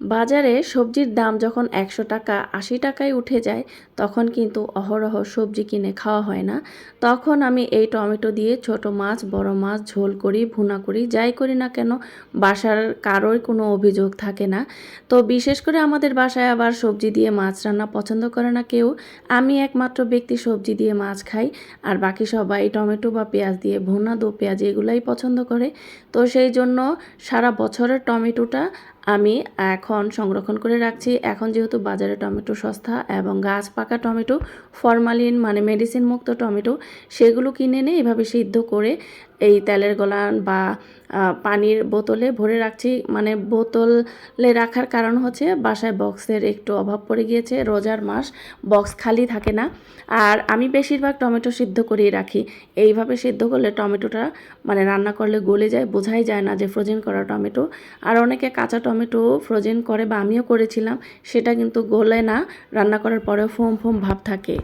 বাজারে সবজির দাম যখন ১০০ টাকা ৮০ টাকায় উঠে যায় তখন কিন্তু অহরহ সবজি কিনে খাওয়া হয় না। তখন আমি এই টমেটো দিয়ে ছোট মাছ, বড় মাছ ঝোল করি, ভুনা করি, যাই করি না কেন বাসার কারোর কোনো অভিযোগ থাকে না। তো বিশেষ করে আমাদের বাসায় আবার সবজি দিয়ে মাছ রান্না পছন্দ করে না কেউ। আমি একমাত্র ব্যক্তি সবজি দিয়ে মাছ খাই। আর বাকি সবাই টমেটো বা পেঁয়াজ দিয়ে ভুনা, দো পেঁয়াজ এগুলাই পছন্দ করে। তো সেই জন্য সারা বছরের টমেটোটা আমি এখন সংরক্ষণ করে রাখছি। এখন যেহেতু বাজারে টমেটো সস্তা এবং গাছ পাকা টমেটো, ফরমালিন মানে মেডিসিন মুক্ত টমেটো, সেগুলো কিনে এনে এভাবে সিদ্ধ করে এই তেলের গলান বা পানির বোতলে ভরে রাখছি। মানে বোতলে রাখার কারণ হচ্ছে বাসায় বক্সের একটু অভাব পড়ে গিয়েছে, রোজার মাস, বক্স খালি থাকে না। আর আমি বেশিরভাগ টমেটো সিদ্ধ করেই রাখি। এইভাবে সিদ্ধ করলে টমেটোটা মানে রান্না করলে গলে যায়, বোঝাই যায় না যে ফ্রোজেন করা টমেটো। আর অনেকে কাঁচা টমেটো ফ্রোজেন করে বা আমিও করেছিলাম, সেটা কিন্তু গলে না, রান্না করার পরেও ফোম ফোম ভাব থাকে।